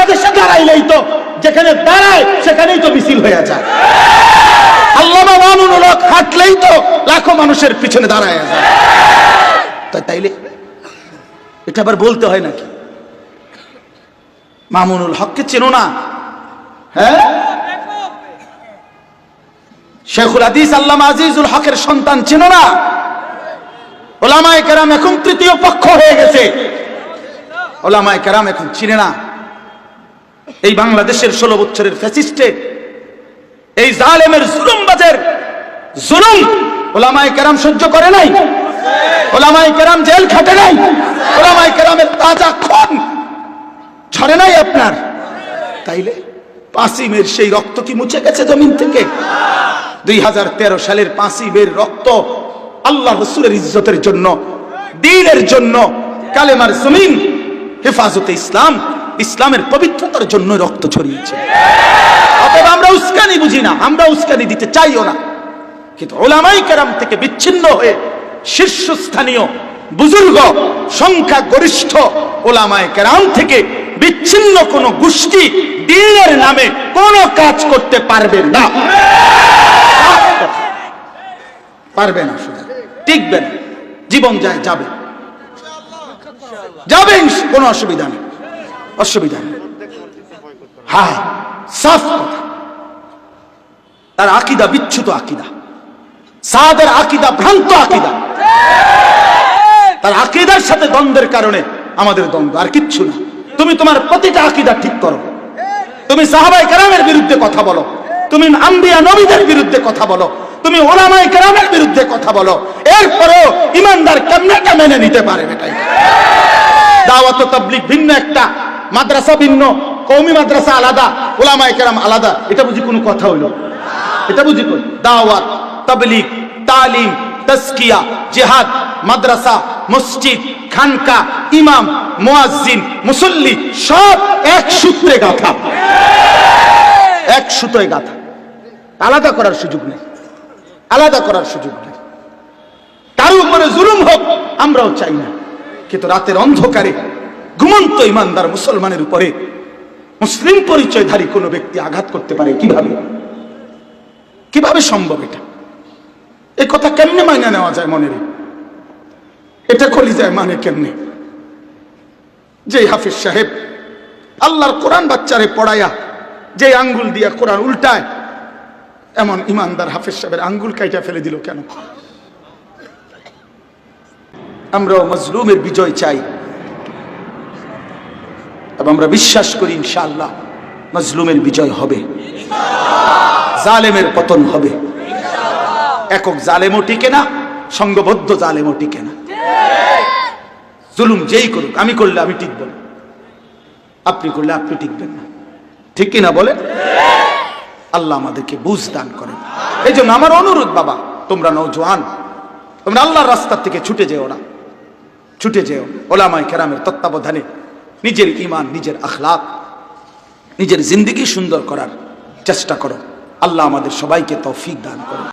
বাংলাদেশে দাঁড়াইলেই তো যেখানে দাঁড়ায় সেখানেই তো মিছিল হয়ে যায়। আল্লামা মামুনুল হক হাঁটলেই তো লাখো মানুষের পিছনে দাঁড়ায় যায়। তাইলে এটা আবার বলতে হয় নাকি? মামুনুল হককে চেনো না? হ্যাঁ, শেখুল হাদিস আল্লামা আজিজুল হকের সন্তান চেনো না? ওলামায়ে কেরাম এখন তৃতীয় পক্ষ হয়ে গেছে। ওলামায়ে কেরাম এখন চিনে না। এই বাংলাদেশের 16 বছরের ফ্যাসিস্টে, এই জালেমের জুলুমবাজের জুলুম ওলামায়ে কেরাম সহ্য করে নাই। ওলামায়ে কেরাম জেল খাটে নাই। ওলামায়ে কেরামের তাজা খুন ঝরে নাই আপনার। তাইলে 5ই মের সেই রক্ত কি মুছে গেছে জমিন থেকে? 2013 সালের 5ই মের রক্ত আল্লাহ রাসূলের ইজ্জতের জন্য, দ্বীনের জন্য, কালেমার জমিন, হেফাজতে ইসলাম, ইসলামের পবিত্রতার জন্য রক্ত ছড়িয়েছে। অতএব আমরা উস্কানি বুঝি না, আমরা উস্কানি দিতে চাইও না। কিন্তু ওলামায়ে কেরাম থেকে বিচ্ছিন্ন হয়ে শীর্ষস্থানীয় বুজুর্গ, সংখ্যা গরিষ্ঠ ওলামায়ে কেরাম থেকে বিচ্ছিন্ন কোন গোষ্ঠী দ্বীনের নামে কোন কাজ করতে পারবে না, পারবে না। শুধু টিকবে না, জীবন যায় যাবে, যাবে, কোনো অসুবিধা নেই, অসুবিধা নেই। হ্যাঁ, সাফ কথা। তার আকীদা বিচ্যুত আকীদা, সাদের আকীদা ভ্রান্ত আকীদা। তার আকীদার সাথে দ্বন্দ্বের কারণে আমাদের দ্বন্দ্ব, আর কিচ্ছু না। তুমি তোমার প্রতিটা আকীদা ঠিক করো। তুমি সাহাবায়ে কেরামের বিরুদ্ধে কথা বলো, তুমি আম্বিয়া নবীদের বিরুদ্ধে কথা বলো, তুমি ওলামায়ে কেরামের বিরুদ্ধে কথা বলো, এরপরেও ইমানদার কেমনে মেনে নিতে পারে? এটাই দাওয়াত ও তাবলীগ ভিন্ন একটা, মাদ্রাসা ভিন্ন, কওমি মাদ্রাসা আলাদা, ওলামায়ে কেরাম আলাদা। এটা বুঝি কোনো কথা হইল? এটা বুঝি কোন? দাওয়াত, তাবলীগ, তালিম, তাজকিয়া, জিহাদ, মাদ্রাসা, মসজিদ, খানকা, ইমাম, মুয়াজ্জিন, মুসল্লি সব এক সূত্রে গাঁথা, এক সুতোয় গাঁথা। আলাদা করার সুযোগ নেই, আলাদা করার সুযোগ নেই। তার উপরে জুলুম হোক আমরাও চাই না, কিন্তু রাতের অন্ধকারে ঘুমন্ত ইমানদার মুসলমানের উপরে মুসলিম পরিচয়ধারী কোনো ব্যক্তি আঘাত করতে পারে কিভাবে? কিভাবে সম্ভব? এটা এই কথা কেমনে মাইনা নেওয়া যায় মনে? এটা খলি যায় মানে কেমনে? যে হাফিজ সাহেব আল্লাহর কোরআন বাচ্চারে পড়ায়া যে আঙ্গুল দিয়া কোরআন উল্টায়, এমন ইমানদার হাফিজ সাহেবের আঙ্গুল কাইটা ফেলে দিল কেন? আমরাও মজলুমের বিজয় চাই এবং আমরা বিশ্বাস করি ইনশাআল্লাহ মজলুমের বিজয় হবে, জালেমের পতন হবে। একক জালেমও টিকে না, সংঘবদ্ধ জালেমও টিকে না। জুলুম যেই করুক, আমি করলে আমি টিকব না, আপনি করলে আপনি টিকবেন না, ঠিক কিনা বলে? আল্লাহ আমাদেরকে বুঝ দান করেন। এই জন্য আমার অনুরোধ, বাবা তোমরা নওজোয়ান, তোমরা আল্লাহর রাস্তা থেকে ছুটে যেও না, ছুটে যেও ওলামায়ে কেরামের তত্ত্বাবধানে নিজের ঈমান, নিজের আখলাক, নিজের জিন্দেগি সুন্দর করার চেষ্টা করো। আল্লাহ আমাদের সবাইকে তৌফিক দান করুন।